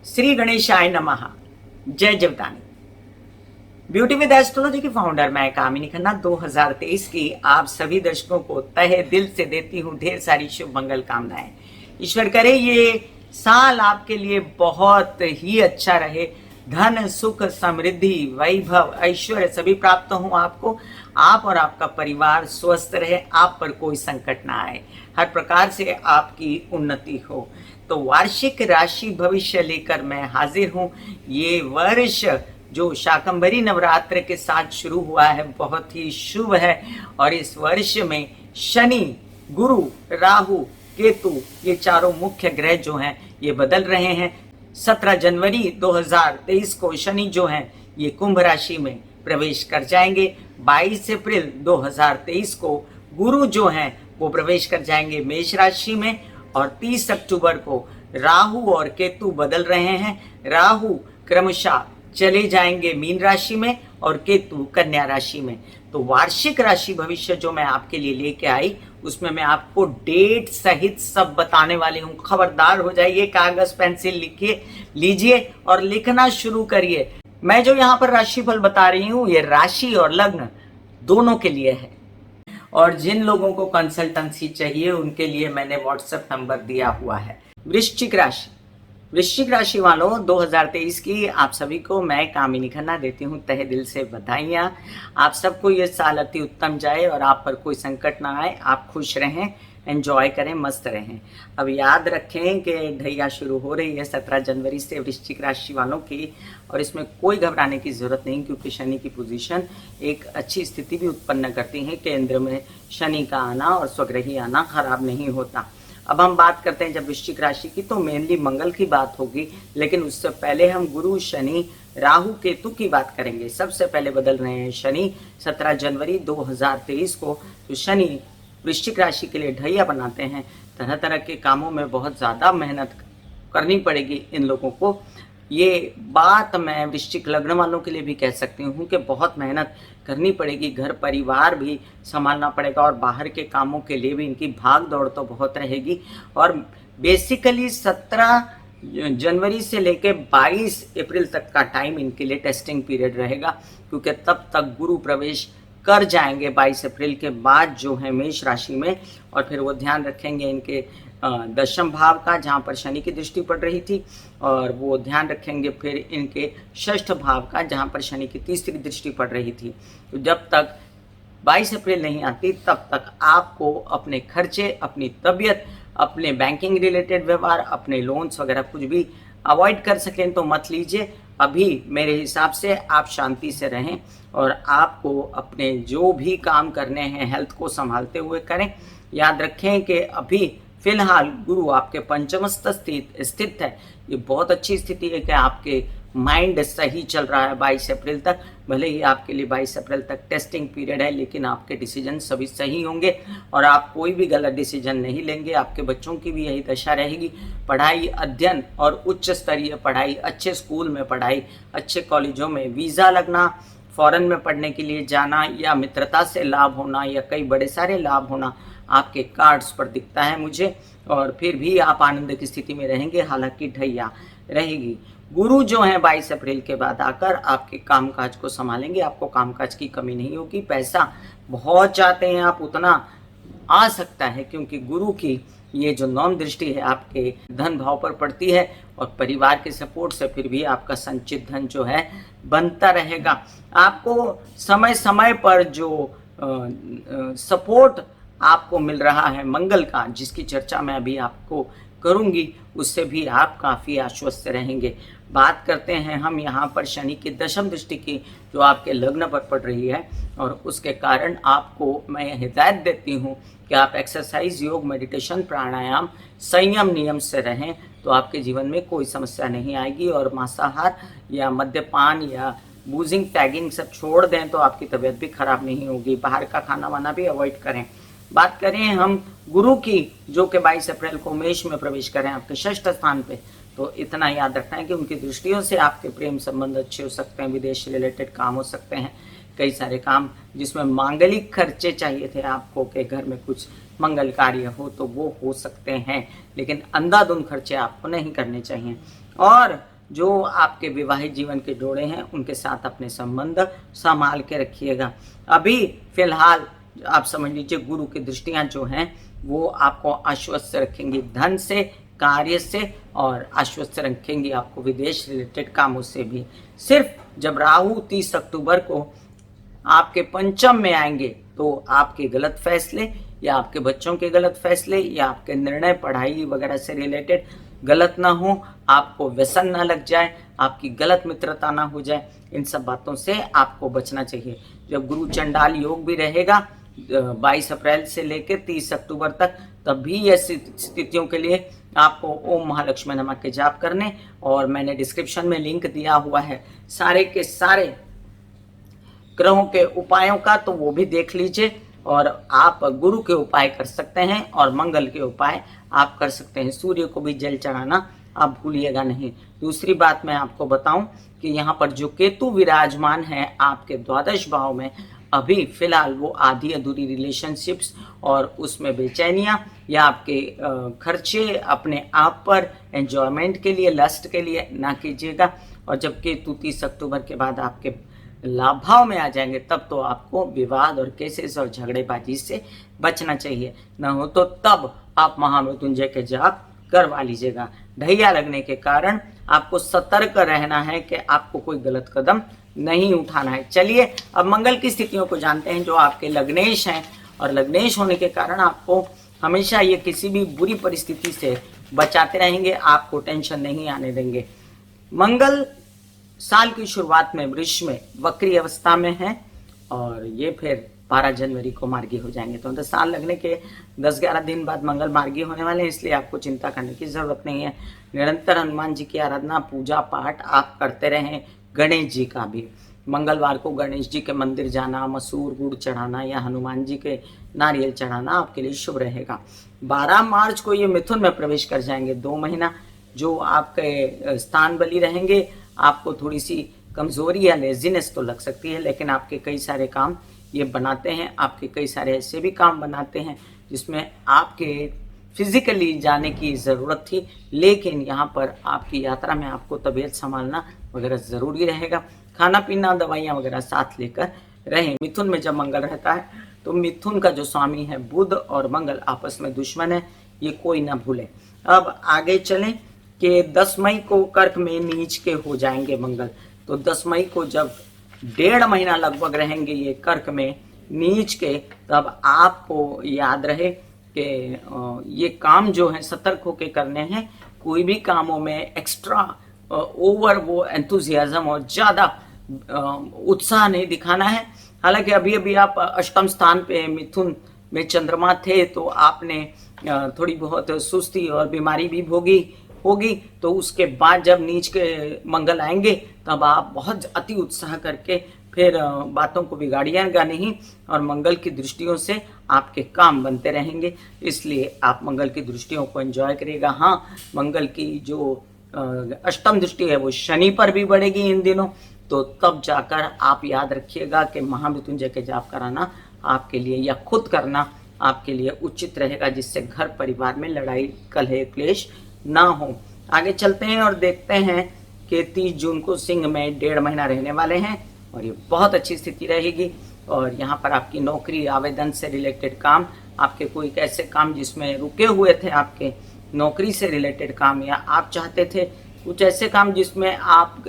श्री गणेशाय नमः। जय जीवदानी। ब्यूटी विद एस्ट्रोलॉजी की फाउंडर मैं कामिनी खन्ना 2023 की आप सभी दर्शकों को तहे दिल से देती हूँ ढेर सारी शुभ मंगल कामनाएं। ईश्वर करे ये साल आपके लिए बहुत ही अच्छा रहे। धन सुख समृद्धि वैभव ऐश्वर्य सभी प्राप्त हो आपको। आप और आपका परिवार स्वस्थ रहे, आप पर कोई संकट ना आए, हर प्रकार से आपकी उन्नति हो। तो वार्षिक राशि भविष्य लेकर मैं हाजिर हूँ। ये वर्ष जो शाकंभरी नवरात्र के साथ शुरू हुआ है बहुत ही शुभ है और इस वर्ष में शनि, गुरु, राहु, केतु ये चारों मुख्य ग्रह जो हैं ये बदल रहे हैं। 17 जनवरी 2023 को शनि जो हैं ये कुंभ राशि में प्रवेश कर जाएंगे। 22 अप्रैल 2023 को गुरु जो हैं वो प्रवेश कर जाएंगे मेष राशि में और 30 अक्टूबर को राहु और केतु बदल रहे हैं। राहु क्रमशः चले जाएंगे मीन राशि में और केतु कन्या राशि में। तो वार्षिक राशि भविष्य जो मैं आपके लिए लेके आई उसमें मैं आपको डेट सहित सब बताने वाली हूँ। खबरदार हो जाइए, कागज पेंसिल लिखिए लीजिए और लिखना शुरू करिए। मैं जो यहाँ पर राशिफल बता रही हूँ ये राशि और लग्न दोनों के लिए है और जिन लोगों को कंसल्टेंसी चाहिए उनके लिए मैंने व्हाट्सएप नंबर दिया हुआ है। वृश्चिक राशि वालों 2023 की आप सभी को मैं कामिनी खन्ना देती हूँ तहे दिल से बधाइयाँ। आप सबको ये साल अति उत्तम जाए और आप पर कोई संकट ना आए, आप खुश रहें, एंजॉय करें, मस्त रहें। अब याद रखें कि ढैया शुरू हो रही है 17 जनवरी से वृश्चिक राशि वालों की और इसमें कोई घबराने की ज़रूरत नहीं क्योंकि शनि की पोजीशन एक अच्छी स्थिति भी उत्पन्न करती है। केंद्र में शनि का आना और स्वग्रही आना खराब नहीं होता। अब हम बात करते हैं जब वृश्चिक राशि की तो मेनली मंगल की बात होगी, लेकिन उससे पहले हम गुरु, शनि, राहु, केतु की बात करेंगे। सबसे पहले बदल रहे हैं शनि 17 जनवरी 2023 को। तो शनि वृश्चिक राशि के लिए ढैया बनाते हैं। तरह तरह के कामों में बहुत ज़्यादा मेहनत करनी पड़ेगी इन लोगों को। ये बात मैं वृश्चिक लग्न वालों के लिए भी कह सकती हूँ कि बहुत मेहनत करनी पड़ेगी। घर परिवार भी संभालना पड़ेगा और बाहर के कामों के लिए भी इनकी भाग दौड़ तो बहुत रहेगी। और बेसिकली 17 जनवरी से लेकर 22 अप्रैल तक का टाइम इनके लिए टेस्टिंग पीरियड रहेगा क्योंकि तब तक गुरु प्रवेश कर जाएंगे 22 अप्रैल के बाद जो है मेष राशि में। और फिर वो ध्यान रखेंगे इनके दशम भाव का जहाँ पर शनि की दृष्टि पड़ रही थी और वो ध्यान रखेंगे फिर इनके षष्ठ भाव का जहाँ पर शनि की तीसरी दृष्टि पड़ रही थी। तो जब तक 22 अप्रैल नहीं आती तब तक आपको अपने खर्चे, अपनी तबीयत, अपने बैंकिंग रिलेटेड व्यवहार, अपने लोन्स वगैरह कुछ भी अवॉइड कर सकें तो मत लीजिए। अभी मेरे हिसाब से आप शांति से रहें और आपको अपने जो भी काम करने हैं हेल्थ को संभालते हुए करें। याद रखें कि अभी फिलहाल गुरु आपके पंचमस्थ स्थित है। ये बहुत अच्छी स्थिति है कि आपके माइंड सही चल रहा है 22 अप्रैल तक। भले ही आपके लिए 22 अप्रैल तक टेस्टिंग पीरियड है लेकिन आपके डिसीजन सभी सही होंगे और आप कोई भी गलत डिसीजन नहीं लेंगे। आपके बच्चों की भी यही दशा रहेगी। पढ़ाई, अध्ययन और उच्च स्तरीय पढ़ाई, अच्छे स्कूल में पढ़ाई, अच्छे कॉलेजों में वीज़ा लगना, फॉरेन में पढ़ने के लिए जाना या मित्रता से लाभ होना या कई बड़े सारे लाभ होना आपके कार्ड्स पर दिखता है मुझे। और फिर भी आप आनंद की स्थिति में रहेंगे, हालांकि ढैया रहेगी। गुरु जो है 22 अप्रैल के बाद आकर आपके कामकाज को संभालेंगे। आपको कामकाज की कमी नहीं होगी। पैसा बहुत चाहते हैं आप उतना आ सकता है क्योंकि गुरु की ये जो नौम दृष्टि है आपके धन भाव पर पड़ती है और परिवार के सपोर्ट से फिर भी आपका संचित धन जो है बनता रहेगा। आपको समय समय पर जो सपोर्ट आपको मिल रहा है मंगल का, जिसकी चर्चा मैं अभी आपको करूंगी, उससे भी आप काफ़ी आश्वस्त रहेंगे। बात करते हैं हम यहाँ पर शनि की दशम दृष्टि की जो आपके लग्न पर पड़ रही है और उसके कारण आपको मैं हिदायत देती हूँ कि आप एक्सरसाइज, योग, मेडिटेशन, प्राणायाम, संयम नियम से रहें तो आपके जीवन में कोई समस्या नहीं आएगी। और मांसाहार या मद्यपान या बूजिंग, टैगिंग सब छोड़ दें तो आपकी तबीयत भी खराब नहीं होगी। बाहर का खाना वाना भी अवॉइड करें। बात करें हम गुरु की जो कि 22 अप्रैल को मेष में प्रवेश करें आपके षष्ठ स्थान पे, तो इतना याद रखना है कि उनकी दृष्टियों से आपके प्रेम संबंध अच्छे हो सकते हैं, विदेश रिलेटेड काम हो सकते हैं, कई सारे काम जिसमें मांगलिक खर्चे चाहिए थे आपको कि घर में कुछ मंगल कार्य हो तो वो हो सकते हैं, लेकिन अंधाधुंध खर्चे आपको नहीं करने चाहिए। और जो आपके विवाहित जीवन के जोड़े हैं उनके साथ अपने संबंध संभाल के रखिएगा। अभी फिलहाल आप समझ लीजिए गुरु की दृष्टियां जो हैं वो आपको आश्वस्त रखेंगी धन से, कार्य से, और आश्वस्त रखेंगी आपको विदेश रिलेटेड कामों से भी। सिर्फ जब राहु 30 अक्टूबर को आपके पंचम में आएंगे तो आपके गलत फैसले या आपके बच्चों के गलत फैसले या आपके निर्णय पढ़ाई वगैरह से रिलेटेड गलत ना हो, आपको व्यसन ना लग जाए, आपकी गलत मित्रता ना हो जाए, इन सब बातों से आपको बचना चाहिए। जब गुरु चंडाल योग भी रहेगा 22 अप्रैल से लेकर 30 अक्टूबर तक, तब भी ऐसी स्थितियों के लिए आपको ओम महालक्ष्मी नमः के जाप करने, और मैंने डिस्क्रिप्शन में लिंक दिया हुआ है सारे के सारे ग्रहों के उपायों का, तो वो भी देख लीजिए। और आप गुरु के उपाय कर सकते हैं और मंगल के उपाय आप कर सकते हैं। सूर्य को भी जल चढ़ाना आप भूलिएगा नहीं। दूसरी बात मैं आपको बताऊं कि यहाँ पर जो केतु विराजमान है आपके द्वादश भाव में, अभी फिलहाल वो आधी अधूरी रिलेशनशिप्स और उसमें बेचैनियाँ या आपके खर्चे अपने आप पर एंजॉयमेंट के लिए, लस्ट के लिए ना कीजिएगा। और जब केतु 30 अक्टूबर के बाद आपके लाभ भाव में आ जाएंगे तब तो आपको विवाद और केसेस और झगड़ेबाजी से बचना चाहिए। न हो तो तब आप महामृत्युंजय के जाप करवा लीजिएगा। ढैया लगने के कारण आपको सतर्क रहना है कि आपको कोई गलत कदम नहीं उठाना है। चलिए अब मंगल की स्थितियों को जानते हैं जो आपके लग्नेश हैं, और लग्नेश होने के कारण आपको हमेशा ये किसी भी बुरी परिस्थिति से बचाते रहेंगे, आपको टेंशन नहीं आने देंगे। मंगल साल की शुरुआत में वृष में वक्री अवस्था में है और ये फिर 12 जनवरी को मार्गी हो जाएंगे। तो साल लगने के 10-11 दिन बाद मंगल मार्गी होने वाले हैं, इसलिए आपको चिंता करने की जरूरत नहीं है। निरंतर हनुमान जी की आराधना, पूजा पाठ आप करते रहें। गणेश जी का भी मंगलवार को गणेश जी के मंदिर जाना, मसूर गुड़ चढ़ाना या हनुमान जी के नारियल चढ़ाना आपके लिए शुभ रहेगा। 12 मार्च को ये मिथुन में प्रवेश कर जाएंगे। 2 महीना जो आपके स्थान बली रहेंगे, आपको थोड़ी सी कमजोरी या लेजीनेस तो लग सकती है, लेकिन आपके कई सारे काम ये बनाते हैं। आपके कई सारे ऐसे भी काम बनाते हैं जिसमें आपके फिजिकली जाने की ज़रूरत थी, लेकिन यहाँ पर आपकी यात्रा में आपको तबीयत संभालना वगैरह ज़रूरी रहेगा। खाना पीना, दवाइयाँ वगैरह साथ लेकर रहें। मिथुन में जब मंगल रहता है तो मिथुन का जो स्वामी है बुध और मंगल आपस में दुश्मन है, ये कोई ना भूले। अब आगे चलें कि 10 मई को कर्क में नीच के हो जाएंगे मंगल। तो 10 मई को जब 1.5 महीना लगभग रहेंगे ये कर्क में नीच के, तब आपको याद रहे कि ये काम जो है सतर्क होके करने हैं। कोई भी कामों में एक्स्ट्रा ओवर वो एंथुजियाज्म और ज़्यादा उत्साह नहीं दिखाना है। हालांकि अभी अभी आप अष्टम स्थान पे मिथुन में चंद्रमा थे तो आपने थोड़ी बहुत सुस्ती और बीमारी भी भोगी होगी, तो उसके बाद जब नीच के मंगल आएंगे तब आप बहुत अति उत्साह करके फिर बातों को बिगाड़िएगा नहीं, और मंगल की दृष्टियों से आपके काम बनते रहेंगे। इसलिए आप मंगल की दृष्टियों को एंजॉय करिएगा। हाँ, मंगल की जो अष्टम दृष्टि है वो शनि पर भी बढ़ेगी इन दिनों, तो तब जाकर आप याद रखिएगा कि महामृत्युंजय के जाप कराना आपके लिए या खुद करना आपके लिए उचित रहेगा, जिससे घर परिवार में लड़ाई कलह क्लेश ना हो। आगे चलते हैं और देखते हैं कि 30 जून को सिंह में 1.5 महीना रहने वाले हैं और ये बहुत अच्छी स्थिति रहेगी। और यहाँ पर आपकी नौकरी, आवेदन से रिलेटेड काम, आपके कोई ऐसे काम जिसमें रुके हुए थे, आपके नौकरी से रिलेटेड काम, या आप चाहते थे कुछ ऐसे काम जिसमें आप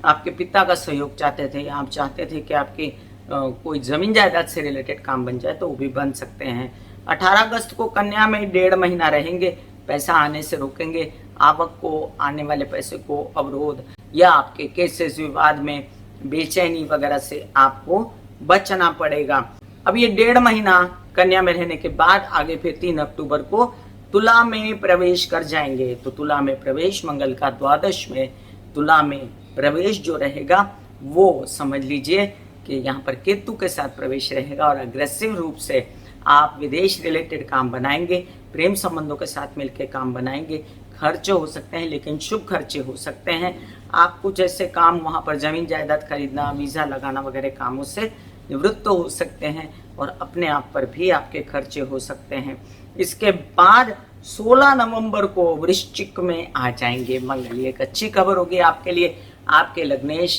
आपके पिता का सहयोग चाहते थे, या आप चाहते थे कि आपकी कोई ज़मीन जायदाद से रिलेटेड काम बन जाए, तो वो भी बन सकते हैं। 18 अगस्त को कन्या में 1.5 महीना रहेंगे, पैसा आने से रोकेंगे, आवक को, आने वाले पैसे को अवरोध या आपके केसेस विवाद में बेचैनी वगैरह से आपको बचना पड़ेगा। अब ये 1.5 महीना कन्या में रहने के बाद आगे फिर 3 अक्टूबर को तुला में प्रवेश कर जाएंगे। तो तुला में प्रवेश, मंगल का द्वादश में तुला में प्रवेश जो रहेगा वो समझ लीजिए कि यहाँ पर केतु के साथ प्रवेश रहेगा और अग्रेसिव रूप से आप विदेश रिलेटेड काम बनाएंगे, प्रेम संबंधों के साथ मिलकर काम बनाएंगे। खर्चे हो सकते हैं लेकिन शुभ खर्चे हो सकते हैं। आप कुछ ऐसे काम वहाँ पर जमीन जायदाद खरीदना, वीज़ा लगाना वगैरह कामों से निवृत्त हो सकते हैं और अपने आप पर भी आपके खर्चे हो सकते हैं। इसके बाद 16 नवंबर को वृश्चिक में आ जाएंगे मंगल। ये एक अच्छी खबर होगी आपके लिए। आपके लग्नेश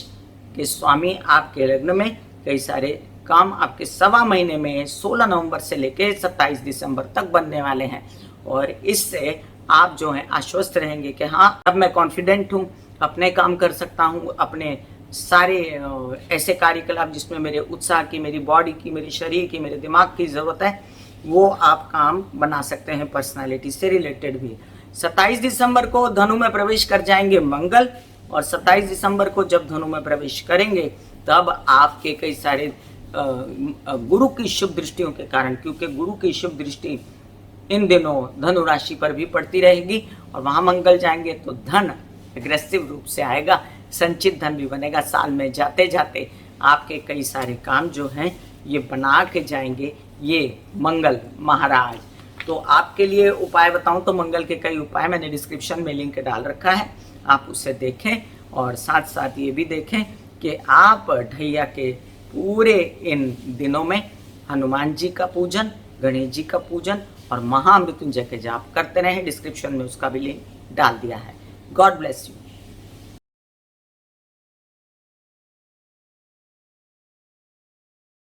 के स्वामी आपके लग्न में, कई सारे काम आपके सवा महीने में 16 नवंबर से लेकर 27 दिसंबर तक बनने वाले हैं। और इससे आप जो है आश्वस्त रहेंगे कि हाँ, अब मैं कॉन्फिडेंट हूँ, अपने काम कर सकता हूँ, अपने सारे ऐसे कार्यकलाप जिसमें मेरे उत्साह की, मेरी बॉडी की, मेरे शरीर की, मेरे दिमाग की ज़रूरत है, वो आप काम बना सकते हैं पर्सनालिटी से रिलेटेड भी। 27 दिसंबर को धनु में प्रवेश कर जाएंगे मंगल, और 27 दिसंबर को जब धनु में प्रवेश करेंगे तब आपके कई सारे गुरु की शुभ दृष्टियों के कारण, क्योंकि गुरु की शुभ दृष्टि इन दिनों धनु राशि पर भी पड़ती रहेगी, और वहां मंगल जाएंगे तो धन एग्रेसिव रूप से आएगा, संचित धन भी बनेगा। साल में जाते जाते आपके कई सारे काम जो हैं ये बना के जाएंगे ये मंगल महाराज। तो आपके लिए उपाय बताऊं तो मंगल के कई उपाय मैंने डिस्क्रिप्शन में लिंक डाल रखा है, आप उसे देखें, और साथ साथ ये भी देखें कि आप ढैया के पूरे इन दिनों में हनुमान जी का पूजन, गणेश जी का पूजन और महामृत्युंजय के जाप करते रहें। डिस्क्रिप्शन में उसका भी लिंक डाल दिया है। God bless you.